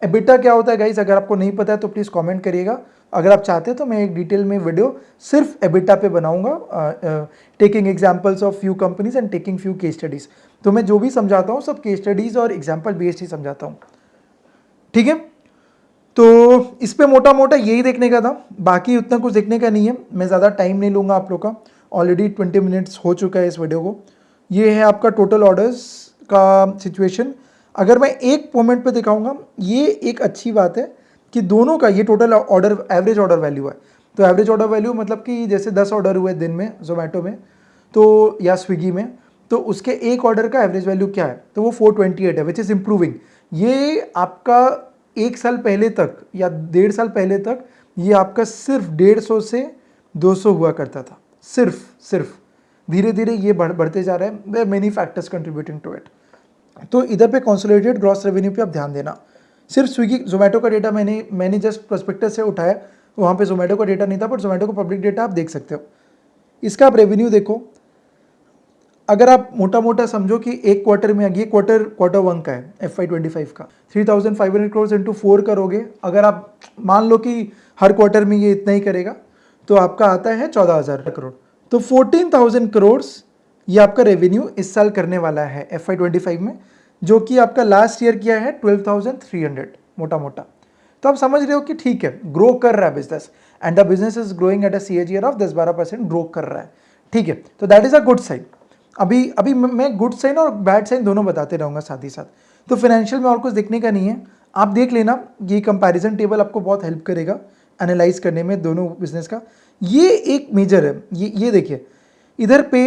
एबिटा क्या होता है गाइस. अगर आपको नहीं पता है तो प्लीज़ कमेंट करिएगा. अगर आप चाहते हैं तो मैं एक डिटेल में वीडियो सिर्फ एबिटा पे बनाऊंगा, taking examples of few companies and taking few case studies. तो मैं जो भी समझाता हूँ सब केस स्टडीज और एग्जाम्पल बेस्ड ही समझाता हूँ, ठीक है. तो इस पे मोटा मोटा यही देखने का था, बाकी उतना कुछ देखने का नहीं है. मैं ज़्यादा टाइम नहीं लूँगा आप लोग का, ऑलरेडी 20 मिनट्स हो चुका है इस वीडियो को. ये है आपका टोटल ऑर्डर्स का सिचुएशन. अगर मैं एक मोमेंट पे दिखाऊंगा, ये एक अच्छी बात है कि दोनों का ये total order average order value है. तो एवरेज ऑर्डर वैल्यू मतलब कि जैसे 10 ऑर्डर हुए दिन में जोमेटो में तो या स्विगी में, तो उसके एक ऑर्डर का एवरेज वैल्यू क्या है, तो वो 428 है, विच इज़ इम्प्रूविंग. ये आपका एक साल पहले तक या 1.5 साल पहले तक ये आपका सिर्फ 150 से 200 हुआ करता था. सिर्फ धीरे धीरे ये बढ़ते जा रहा है. Many factors contributing to it. तो इधर पे कंसोलिडेटेड ग्रॉस रेवेन्यू पे आप ध्यान देना. सिर्फ स्विगी जोमेटो का डेटा मैंने जस्ट प्रोस्पेक्टस से उठाया, वहाँ पे जोमेटो का डेटा नहीं था, बट जोमेटो का पब्लिक डेटा आप देख सकते हो. इसका आप रेवेन्यू देखो. अगर आप मोटा मोटा समझो कि एक क्वार्टर में, ये क्वार्टर 1 का है FY25 का, 3,500 करोड़ इंटू 4 करोगे. अगर आप मान लो कि हर क्वार्टर में ये इतना ही करेगा तो आपका आता है 14,000 करोड़. तो 14,000 करोड़ ये आपका रेवेन्यू इस साल करने वाला है FY25 में, जो कि आपका लास्ट ईयर किया है 12,300 मोटा मोटा. तो आप समझ रहे हो कि ठीक है, ग्रो कर रहा है business, and the business is growing at a CAGR of 10-12% grow कर रहा है, ठीक है. तो that is a good sign. अभी मैं गुड साइन और बैड साइन दोनों बताते रहूँगा साथ ही साथ. तो फाइनेंशियल में और कुछ देखने का नहीं है, आप देख लेना. ये कंपैरिजन टेबल आपको बहुत हेल्प करेगा एनालाइज करने में दोनों बिजनेस का. ये एक मेजर है. ये देखिए इधर पे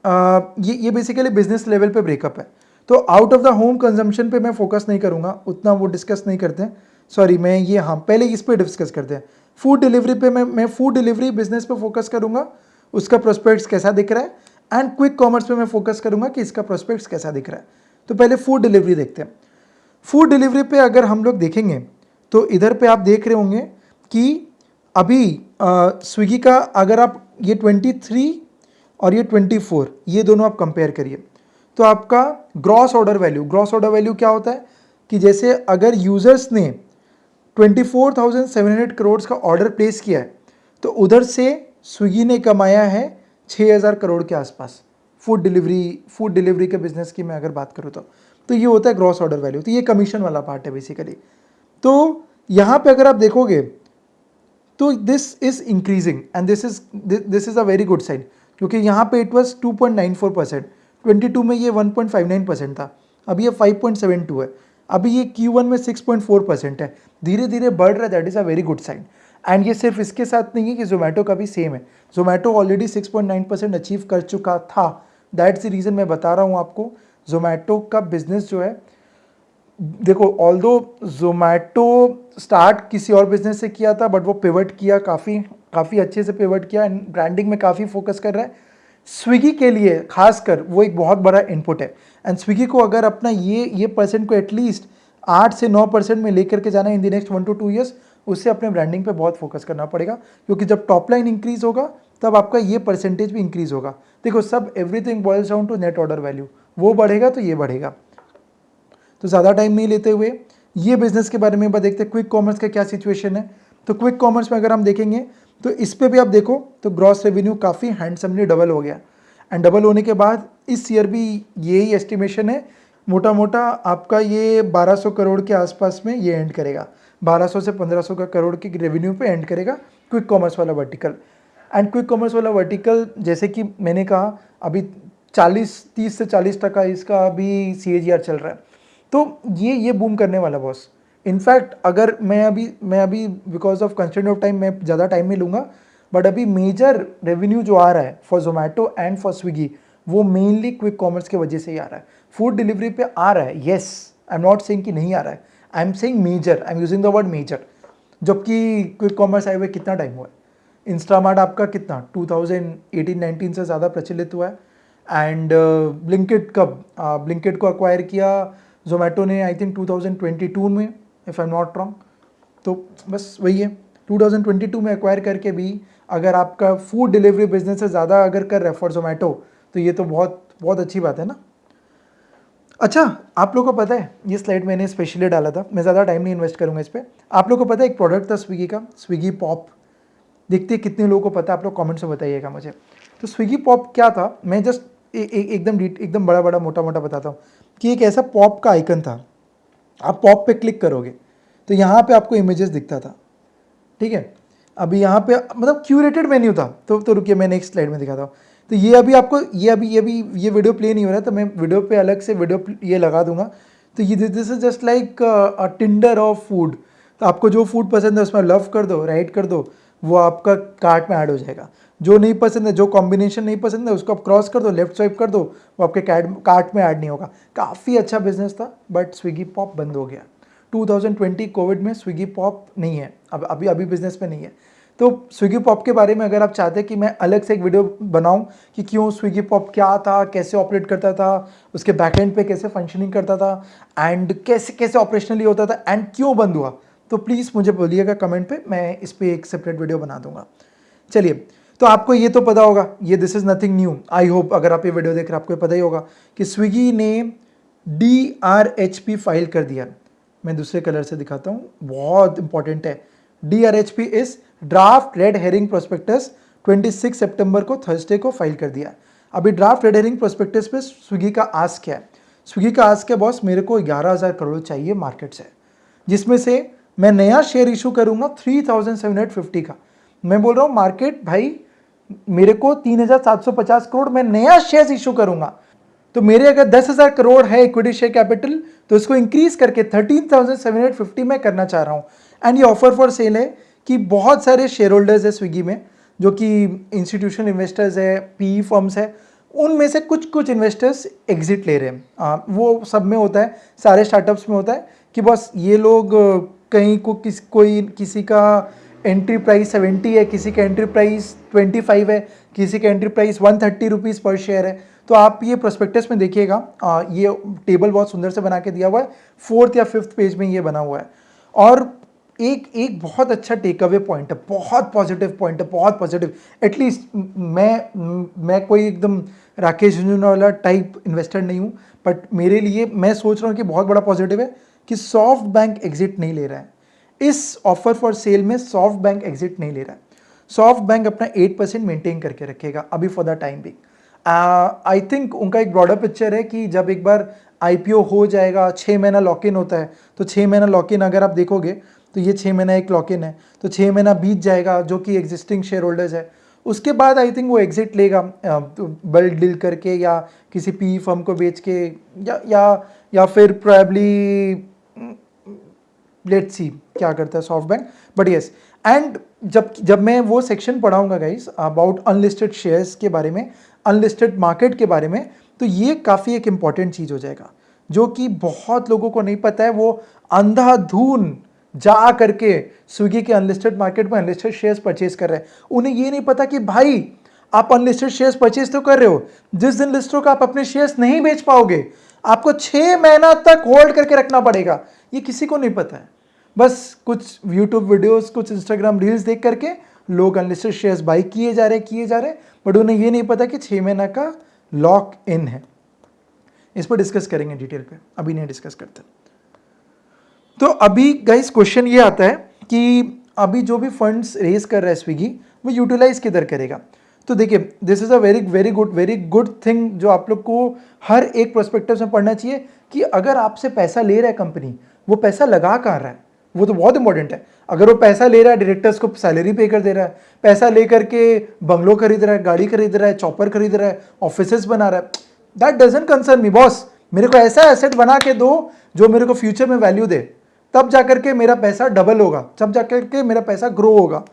ये बेसिकली बिजनेस लेवल पे ब्रेकअप है. तो out of the home consumption पे मैं फोकस नहीं करूँगा, उतना वो डिस्कस नहीं करते हैं. सॉरी, मैं ये पहले इस पे डिस्कस करते हैं. फूड डिलीवरी पे मैं फूड डिलीवरी बिजनेस पे फोकस करूँगा, उसका प्रोस्पेक्ट्स कैसा दिख रहा है. एंड क्विक कॉमर्स पे मैं फोकस करूँगा कि इसका प्रोस्पेक्ट्स कैसा दिख रहा है. तो पहले फूड डिलीवरी देखते हैं. फूड डिलीवरी पे अगर हम लोग देखेंगे तो इधर पे आप देख रहे होंगे कि अभी स्विगी का अगर आप ये 23 और ये 24 ये दोनों आप कंपेयर करिए तो आपका ग्रॉस ऑर्डर वैल्यू क्या होता है कि जैसे अगर यूजर्स ने 24,700 करोड़ का ऑर्डर प्लेस किया है तो उधर से स्विगी ने कमाया है 6,000 करोड़ के आसपास फूड डिलीवरी के बिजनेस की मैं अगर बात करूँ तो ये होता है ग्रॉस ऑर्डर वैल्यू, तो ये कमीशन वाला पार्ट है बेसिकली। तो यहाँ पे अगर आप देखोगे तो this is increasing and this is a very good sign, क्योंकि यहाँ पे इट वाज 2.94%, 22 में ये 1.59% था, अभी ये 5.72 है, अभी ये Q1 में 6.4% है, धीरे धीरे बढ़ रहा है, that is a very good sign. And ये सिर्फ इसके साथ नहीं है कि जोमेटो का भी सेम है, जोमेटो ऑलरेडी 6.9% अचीव कर चुका था, दैट्स द रीज़न मैं बता रहा हूँ आपको जोमेटो का बिजनेस जो है। देखो ऑल्दो जोमेटो स्टार्ट किसी और बिजनेस से किया था, बट वो पिवट किया, काफ़ी अच्छे से पिवट किया एंड ब्रांडिंग में काफ़ी फोकस कर रहा है। स्विगी के लिए खासकर वो एक बहुत बड़ा इनपुट है एंड स्विगी को अगर अपना ये परसेंट को एटलीस्ट 8 से 9% में लेकर के जाना in the next 1 to 2 years, उससे अपने ब्रांडिंग पे बहुत फोकस करना पड़ेगा, क्योंकि जब टॉप लाइन इंक्रीज होगा तब आपका ये परसेंटेज भी इंक्रीज होगा। देखो सब everything boils down to net order value, वो बढ़ेगा तो ये बढ़ेगा। तो ज़्यादा टाइम नहीं लेते हुए ये बिजनेस के बारे में बात देखते हैं, क्विक कॉमर्स का क्या सिचुएशन है। तो क्विक कॉमर्स में अगर हम देखेंगे तो इस पे भी आप देखो तो ग्रॉस रेवेन्यू काफ़ी हैंडसमली डबल हो गया एंड डबल होने के बाद इस ईयर भी यही एस्टिमेशन है, मोटा मोटा आपका ये 1200 करोड़ के आसपास में ये एंड करेगा, 1200 से 1500 का करोड़ की रेवेन्यू पे एंड करेगा क्विक कॉमर्स वाला वर्टिकल। एंड क्विक कॉमर्स वाला वर्टिकल जैसे कि मैंने कहा अभी 30 से 40% इसका अभी CAGR चल रहा है, तो ये बूम करने वाला बॉस। इनफैक्ट अगर मैं अभी because of constraint of time मैं ज़्यादा टाइम नहीं लूँगा, बट अभी मेजर रेवेन्यू जो आ रहा है for Zomato and for Swiggy वो मेनली क्विक कॉमर्स की वजह से ही आ रहा है। फूड डिलीवरी पे आ रहा है, yes, I am not saying कि नहीं आ रहा है, I am saying major, I am using the word major. जबकि क्विक कॉमर्स आए हुए कितना टाइम हुआ है, इंस्टामार्ट आपका कितना 2018-19 से ज़्यादा प्रचलित हुआ है एंड ब्लिंकिट को अक्वायर किया जोमेटो ने आई थिंक 2022 में, if I am not wrong. तो बस वही है, 2022 में एक्वायर करके भी अगर आपका फूड डिलीवरी बिजनेस से ज़्यादा अगर कर रहा है फॉर जोमेटो, तो ये तो बहुत बहुत अच्छी बात है ना। अच्छा, आप लोगों को पता है ये स्लाइड मैंने स्पेशली डाला था, मैं ज़्यादा टाइम नहीं इन्वेस्ट करूँगा इस पर। आप लोगों को पता है एक प्रोडक्ट था स्विगी का, स्विगी पॉप, देखते कितने लोगों को पता है, आप लोग कमेंट्स में बताइएगा मुझे। तो स्विगी पॉप क्या था, मैं जस्ट एकदम बड़ा मोटा बताता हूँ कि एक ऐसा पॉप का आइकन था, आप पॉप पे क्लिक करोगे तो यहाँ पे आपको इमेजेस दिखता था, ठीक है। अभी यहाँ पे मतलब क्यूरेटेड मेन्यू था, तो रुकिए मैं नेक्स्ट स्लाइड में दिखाता हूँ। तो ये अभी आपको ये वीडियो प्ले नहीं हो रहा है, तो मैं वीडियो पे अलग से वीडियो ये लगा दूंगा। तो ये this is just like a Tinder of food, तो आपको जो फूड पसंद है उसमें लव कर दो, राइट कर दो, वो आपका कार्ट में ऐड हो जाएगा। जो नहीं पसंद है, जो कॉम्बिनेशन नहीं पसंद है, उसको आप क्रॉस कर दो, लेफ्ट स्वाइप कर दो, वो आपके कार्ट में ऐड नहीं होगा। काफ़ी अच्छा बिजनेस था, बट स्विगी पॉप बंद हो गया 2020 कोविड में। स्विगी पॉप नहीं है, अब अभी बिजनेस में नहीं है। तो स्विगी पॉप के बारे में अगर आप चाहते हैं कि मैं अलग से एक वीडियो बनाऊं कि क्यों स्विगी पॉप क्या था, कैसे ऑपरेट करता था, उसके बैकएंड पे कैसे फंक्शनिंग करता था एंड कैसे ऑपरेशनली होता था एंड क्यों बंद हुआ, तो प्लीज़ मुझे बोलिएगा कमेंट पे, मैं इस पर एक सेपरेट वीडियो बना दूंगा। चलिए, तो आपको ये तो पता होगा, ये this is nothing new, I hope अगर आप ये वीडियो देख रहे हैं आपको पता ही होगा कि स्विगी ने DRHP फाइल कर दिया। मैं दूसरे कलर से दिखाता हूँ, बहुत इंपॉर्टेंट है। DRHP इस ड्राफ्ट रेड हेरिंग प्रोस्पेक्टस 26 सितंबर को थर्सडे को फाइल कर दिया। अभी ड्राफ्ट रेड हेरिंग प्रोस्पेक्टस पे स्विगी का आस्क क्या है, स्विगी का आस्क है बॉस मेरे को 11,000 करोड़ चाहिए मार्केट से, जिसमें से मैं नया शेयर इशू करूंगा 3,750 का। मैं बोल रहा हूँ मार्केट भाई मेरे को 3,750 करोड़ मैं नया शेयर इशू करूंगा, तो मेरे अगर 10,000 करोड़ है इक्विटी शेयर कैपिटल तो इसको इंक्रीज करके 13,750 में करना चाह रहा हूँ। एंड ये ऑफर फॉर सेल है कि बहुत सारे शेयर होल्डर्स है स्विगी में, जो कि इंस्टीट्यूशनल इन्वेस्टर्स है, PE फर्म्स है, उनमें से कुछ इन्वेस्टर्स एग्जिट ले रहे हैं। वो सब में होता है, सारे स्टार्टअप्स में होता है कि बस ये लोग कहीं को किसी का एंट्री प्राइस 70 है, किसी का एंट्री प्राइस 25 है, किसी का एंट्री प्राइस 130 रुपीज़ पर शेयर है। तो आप ये प्रोस्पेक्टस में देखिएगा, ये टेबल बहुत सुंदर से बना के दिया हुआ है, 4th या 5th पेज में ये बना हुआ है। और एक बहुत अच्छा टेक अवे पॉइंट है, बहुत पॉजिटिव पॉइंट है, बहुत पॉजिटिव। एटलीस्ट मैं कोई एकदम राकेश झुंझुनवाला वाला टाइप इन्वेस्टर नहीं हूँ, बट मेरे लिए मैं सोच रहा हूँ कि बहुत बड़ा पॉजिटिव है कि सॉफ्ट बैंक एग्जिट नहीं ले रहा है। इस ऑफर फॉर सेल में सॉफ्ट बैंक एग्जिट नहीं ले रहा है। सॉफ्ट बैंक अपना 8% मेंटेन करके रखेगा अभी for the time being. I think उनका एक ब्रॉडर पिक्चर है कि जब एक बार आईपीओ हो जाएगा, 6 महीना लॉक इन होता है, तो 6 महीना लॉक इन अगर आप देखोगे तो ये 6 महीना एक लॉक इन है, तो 6 महीना बीत जाएगा जो कि एग्जिस्टिंग शेयर होल्डर्स है। उसके बाद आई थिंक वो एग्जिट लेगा बल्क डील करके या किसी पी फर्म को बेच के या फिर प्रोबेबली लेट्स सी क्या करता है soft bank. But yes, and जब मैं वो सेक्शन पढ़ाऊंगा गाइस अबाउट अनलिस्टेड शेयर्स के बारे में, अनलिस्टेड मार्केट के बारे में, तो ये काफ़ी एक इम्पॉर्टेंट चीज़ हो जाएगा जो कि बहुत लोगों को नहीं पता है। वो अंधाधुन जा करके स्विगी के अनलिस्टेड मार्केट में अनलिस्टेड शेयर्स परचेज कर रहे हैं। उन्हें ये नहीं पता कि भाई आप अनलिस्टेड शेयर्स परचेज तो कर रहे हो, जिस दिन लिस्ट होगा आप अपने शेयर्स नहीं बेच पाओगे, आपको 6 महीना तक होल्ड करके रखना पड़ेगा। ये किसी को नहीं पता है। बस कुछ यूट्यूब वीडियोस, कुछ इंस्टाग्राम रील्स देख करके लोग अनलिस्टेड शेयर्स बाई किए जा रहे, बट उन्हें ये नहीं पता कि 6 महीना का लॉक इन है। इस पर डिस्कस करेंगे डिटेल पे, अभी नहीं डिस्कस करते। तो अभी गाइस क्वेश्चन ये आता है कि अभी जो भी फंड्स रेज कर रहा है स्विगी, वो यूटिलाइज किधर करेगा। तो देखिए, this is a very good thing जो आप लोग को हर एक प्रोस्पेक्टिव में पढ़ना चाहिए कि अगर आपसे पैसा ले रहा है कंपनी, वो पैसा लगा कहाँ रहा है, वो तो बहुत इंपॉर्टेंट है। अगर वो पैसा ले रहा है, डायरेक्टर्स को सैलरी पे कर दे रहा है, पैसा लेकर के बंगलो खरीद रहा है, गाड़ी खरीद रहा है, चॉपर खरीद रहा है, ऑफिसेस बना रहा है, that doesn't concern me boss. मेरे को ऐसा एसेट बना के दो जो मेरे को फ्यूचर में वैल्यू दे, तब जाकर के मेरा पैसा डबल होगा, तब जाकर के मेरा पैसा ग्रो होगा।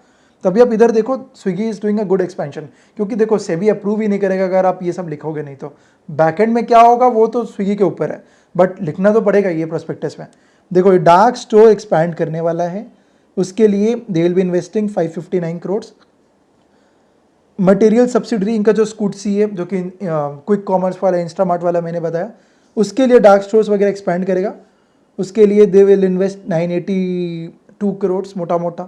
तभी आप इधर देखो, Swiggy is doing a good expansion, क्योंकि देखो सेबी अप्रूव ही नहीं करेगा अगर आप ये सब लिखोगे नहीं तो। बैकएंड में क्या होगा वो तो स्विगी के ऊपर है, बट लिखना तो पड़ेगा ये प्रोस्पेक्टस में। देखो, ये डार्क स्टोर एक्सपैंड करने वाला है, उसके लिए they will be investing 559 crore. Material subsidiary इनका जो स्कूटसी है, जो कि क्विक कॉमर्स वाला, इंस्टामार्ट वाला मैंने बताया, उसके लिए डार्क स्टोर्स वगैरह एक्सपैंड करेगा। उसके लिए दे विल इन्वेस्ट 982 करोड़ मोटा मोटा।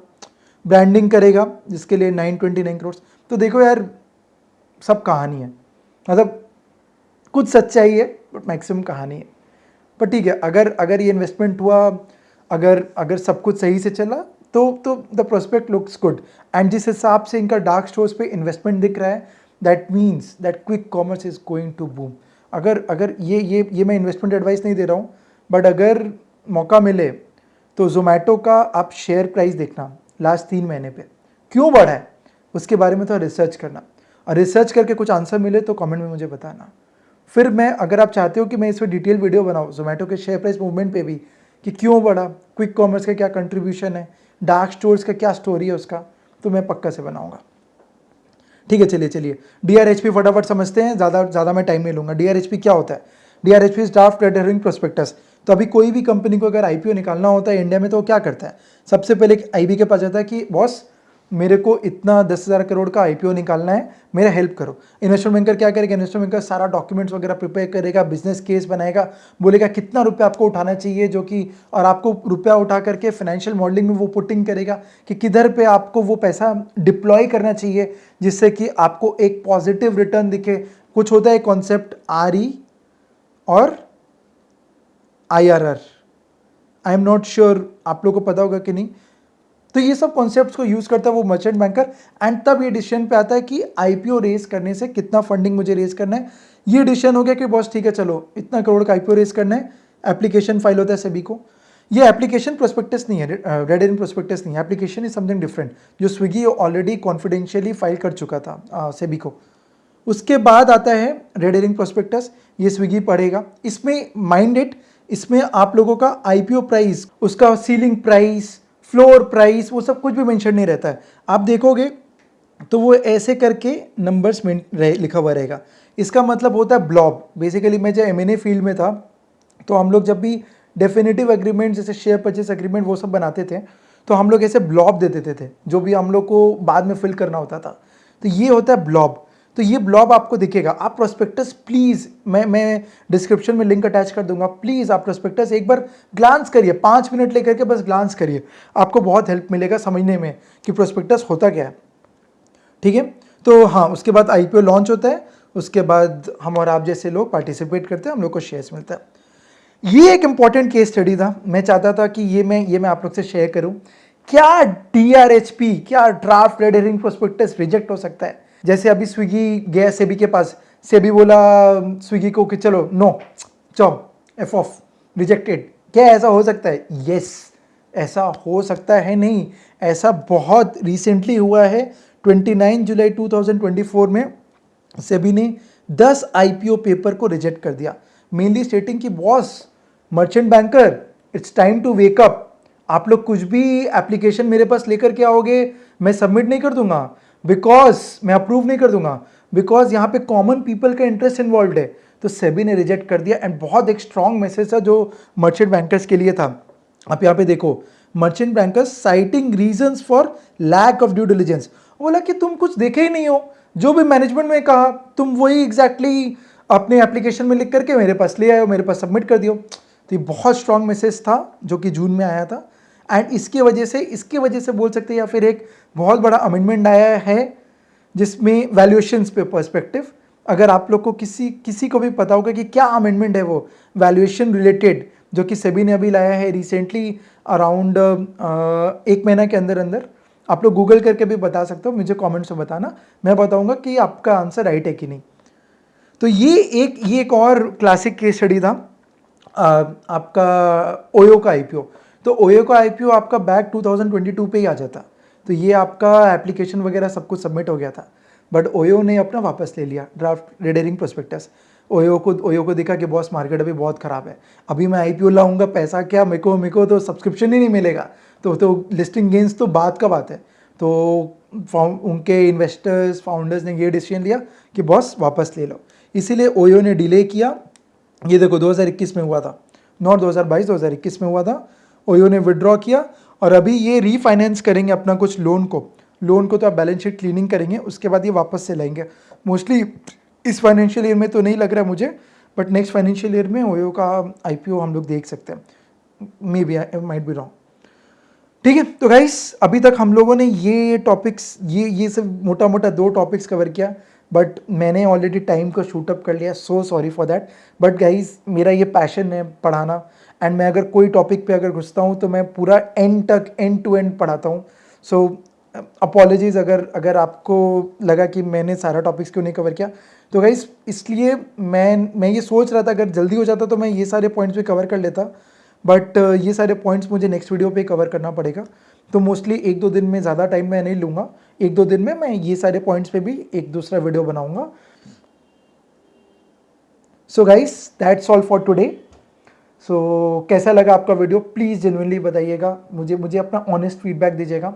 ब्रांडिंग करेगा जिसके लिए 929 करोड़। तो देखो यार, सब कहानी है, मतलब कुछ सच्चाई है बट मैक्सिमम कहानी है। पर ठीक है, अगर ये इन्वेस्टमेंट हुआ, अगर सब कुछ सही से चला तो the prospect looks good. And जिस हिसाब से इनका डार्क स्टोर्स पे इन्वेस्टमेंट दिख रहा है, that means that quick commerce is going to boom. अगर ये मैं इन्वेस्टमेंट एडवाइस नहीं दे रहा हूँ, बट अगर मौका मिले तो जोमेटो का आप शेयर प्राइस देखना लास्ट 3 महीने पे क्यों बढ़ा है, उसके बारे में तो रिसर्च करना, और रिसर्च करके कुछ आंसर मिले तो कमेंट में मुझे बताना। फिर मैं, अगर आप चाहते हो कि मैं इस पर डिटेल वीडियो बनाऊँ जोमेटो के शेयर प्राइस मूवमेंट पे भी, कि क्यों बढ़ा, क्विक कॉमर्स का क्या कंट्रीब्यूशन है, डार्क स्टोर्स का क्या स्टोरी है उसका, तो मैं पक्का से बनाऊंगा। ठीक है, चलिए DRHP फटाफट समझते हैं, ज़्यादा मैं टाइम नहीं लूँगा। DRHP क्या होता है? DRHP is draft red herring prospectus. तो अभी कोई भी कंपनी को अगर IPO निकालना होता है इंडिया में, तो वो क्या करता है? सबसे पहले IB के पास जाता है कि बॉस मेरे को इतना 10,000 करोड़ का IPO निकालना है, मेरा हेल्प करो। इन्वेस्टमेंट बैंकर क्या करेगा? इन्वेस्टमेंट बैंकर सारा डॉक्यूमेंट्स वगैरह प्रिपेयर करेगा, बिजनेस केस बनाएगा, बोलेगा कितना रुपया आपको उठाना चाहिए, जो कि, और आपको रुपया उठा करके फाइनेंशियल मॉडलिंग में वो पुटिंग करेगा कि किधर पे आपको वो पैसा डिप्लॉय करना चाहिए जिससे कि आपको एक पॉजिटिव रिटर्न दिखे। कुछ होता है कॉन्सेप्ट RE और IRR, I am not sure आप लोग को पता होगा कि नहीं। तो ये सब कॉन्सेप्ट्स को यूज करता है वो मर्चेंट बैंकर, एंड तब ये डिसीजन पे आता है कि IPO रेज करने से कितना फंडिंग मुझे रेज करना है। ये डिसीजन हो गया कि बॉस ठीक है, चलो इतना करोड़ का IPO रेज करना है, एप्लीकेशन फाइल होता है सेबी को। ये एप्लीकेशन प्रोस्पेक्टस नहीं है, रेड हेरिंग प्रोस्पेक्टस नहीं है, एप्लीकेशन इज समथिंग डिफरेंट, जो स्विगी ऑलरेडी कॉन्फिडेंशियली फाइल कर चुका था सेबी को। उसके बाद आता है रेड हेरिंग प्रोस्पेक्टस, ये स्विगी पढ़ेगा। इसमें माइंड इट, इसमें आप लोगों का IPO प्राइस, उसका सीलिंग प्राइस, फ्लोर प्राइस, वो सब कुछ भी मेंशन नहीं रहता है। आप देखोगे तो वो ऐसे करके नंबर्स में लिखा हुआ रहेगा। इसका मतलब होता है ब्लॉब। बेसिकली मैं जब M&A फील्ड में था, तो हम लोग जब भी डेफिनेटिव एग्रीमेंट जैसे शेयर परचेस एग्रीमेंट वो सब बनाते थे, तो हम लोग ऐसे ब्लॉब दे देते थे जो भी हम लोग को बाद में फिल करना होता था। तो ये होता है ब्लॉब। तो ये ब्लॉब आपको दिखेगा। आप प्रोस्पेक्टस प्लीज़, मैं डिस्क्रिप्शन में लिंक अटैच कर दूंगा, प्लीज़ आप प्रोस्पेक्टस एक बार ग्लांस करिए, 5 मिनट लेकर के बस ग्लांस करिए, आपको बहुत हेल्प मिलेगा समझने में कि प्रोस्पेक्टस होता क्या है। ठीक है, तो हाँ, उसके बाद IPO लॉन्च होता है, उसके बाद हम और आप जैसे लोग पार्टिसिपेट करते हैं, हम लोग को शेयर्स मिलता है। ये एक इंपॉर्टेंट केस स्टडी था, मैं चाहता था कि ये मैं आप लोग से शेयर करूं क्या DRHP, क्या draft red herring prospectus reject हो सकता है? जैसे अभी स्विगी गया सेबी के पास, सेबी बोला स्विगी को कि चलो no job F off rejected. क्या ऐसा हो सकता है? यस, ऐसा हो सकता है। नहीं, ऐसा बहुत रिसेंटली हुआ है। 29 जुलाई 2024 में सेबी ने 10 IPO पेपर को रिजेक्ट कर दिया, मेनली स्टेटिंग कि boss, merchant banker, it's time to wake up. आप लोग कुछ भी एप्लीकेशन मेरे पास लेकर के आओगे, मैं सबमिट नहीं कर दूंगा, बिकॉज मैं अप्रूव नहीं कर दूंगा, बिकॉज यहाँ पे कॉमन पीपल का इंटरेस्ट इन्वॉल्व है। तो सेबी ने रिजेक्ट कर दिया, एंड बहुत एक स्ट्रॉन्ग मैसेज था जो मर्चेंट बैंकर्स के लिए था। आप यहाँ पे देखो, merchant bankers citing reasons for lack of due diligence. बोला कि तुम कुछ देखे ही नहीं हो, जो भी मैनेजमेंट में कहा तुम वही एग्जैक्टली अपने एप्लीकेशन में लिख करके मेरे पास ले आए हो, मेरे पास सबमिट कर दियो। तो ये बहुत स्ट्रॉन्ग मैसेज था जो कि जून में आया था, एंड इसके वजह से बोल सकते हैं, या फिर एक बहुत बड़ा अमेंडमेंट आया है जिसमें वैल्यूएशंस पे पर्सपेक्टिव, अगर आप लोग को किसी को भी पता होगा कि क्या अमेंडमेंट है वो वैल्यूएशन रिलेटेड, जो कि सेबी ने अभी लाया है रिसेंटली अराउंड 1 महीना के अंदर अंदर, आप लोग गूगल करके भी बता सकते हो, मुझे कमेंट्स में बताना, मैं बताऊंगा कि आपका आंसर राइट है कि नहीं। तो ये एक और क्लासिक केस स्टडी था आपका ओयो का आईपीओ। तो ओयो का आईपीओ आपका बैक 2022 पे ही आ जाता, तो ये आपका एप्लीकेशन वगैरह सब कुछ सबमिट हो गया था, बट ओयो ने अपना वापस ले लिया draft red herring prospectus. OYO को दिखा कि बॉस मार्केट अभी बहुत ख़राब है, अभी मैं आईपीओ लाऊंगा, पैसा क्या, मेरे को तो सब्सक्रिप्शन ही नहीं मिलेगा, तो लिस्टिंग गेंस तो बात का बात है। तो उनके इन्वेस्टर्स फाउंडर्स ने ये डिसीजन लिया कि बॉस वापस ले लो, इसीलिए ओयो ने डिले किया। ये देखो 2021 में हुआ था, नॉट 2022, 2021 में हुआ था। ओयो ने विड्रॉ किया और अभी ये रीफाइनेंस करेंगे अपना कुछ लोन को तो आप बैलेंस शीट क्लीनिंग करेंगे, उसके बाद ये वापस से लाएंगे। मोस्टली इस फाइनेंशियल ईयर में तो नहीं लग रहा है मुझे, बट नेक्स्ट फाइनेंशियल ईयर में ओयो का आईपीओ हम लोग देख सकते हैं, maybe I might be wrong. ठीक है, तो गाइस अभी तक हम लोगों ने ये टॉपिक्स ये सब मोटा मोटा 2 टॉपिक्स कवर किया, बट मैंने ऑलरेडी टाइम को शूट अप कर लिया, so sorry for that. But guys मेरा ये पैशन है पढ़ाना, एंड मैं अगर कोई टॉपिक पे अगर घुसता हूँ तो मैं पूरा एंड टू एंड पढ़ाता हूँ। सो अपॉलॉजीज अगर आपको लगा कि मैंने सारा टॉपिक्स क्यों नहीं कवर किया। तो गाइस इसलिए मैं ये सोच रहा था अगर जल्दी हो जाता तो मैं ये सारे पॉइंट्स भी कवर कर लेता, बट ये सारे पॉइंट्स मुझे नेक्स्ट वीडियो पे कवर करना पड़ेगा। तो मोस्टली 1-2 दिन में, ज़्यादा टाइम मैं नहीं लूँगा, 1-2 दिन में मैं ये सारे पॉइंट्स पे भी एक दूसरा वीडियो बनाऊँगा। So guys that's all for today. So कैसा लगा आपका वीडियो, प्लीज़ जेन्युइनली बताइएगा, मुझे अपना ऑनेस्ट फीडबैक दीजिएगा,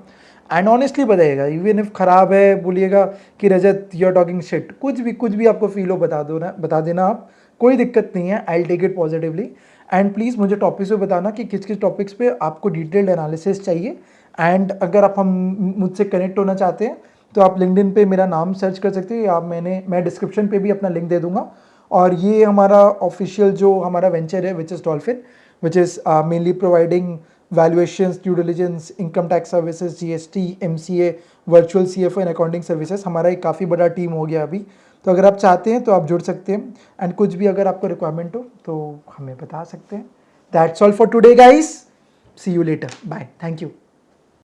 एंड ऑनेस्टली बताइएगा। इवन इफ ख़राब है बोलिएगा कि Rajat you are talking shit, कुछ भी आपको फील हो बता देना आप, कोई दिक्कत नहीं है, I will take it positively. And please मुझे टॉपिक्स पे बताना कि किस टॉपिक्स पे आपको डिटेल्ड एनालिसिस चाहिए। एंड अगर आप मुझसे कनेक्ट होना चाहते हैं तो आप लिंक्डइन पे मेरा नाम सर्च कर सकते हैं, या मैं डिस्क्रिप्शन पे भी अपना लिंक दे दूंगा। और ये हमारा ऑफिशियल जो हमारा वेंचर है which is dolphin, which is mainly providing valuations, due diligence, income tax services, GST, MCA, virtual CFO and accounting services. हमारा एक काफ़ी बड़ा टीम हो गया अभी, तो अगर आप चाहते हैं तो आप जुड़ सकते हैं, एंड कुछ भी अगर आपको रिक्वायरमेंट हो तो हमें बता सकते हैं। That's all for today guys, see you later, bye, thank you.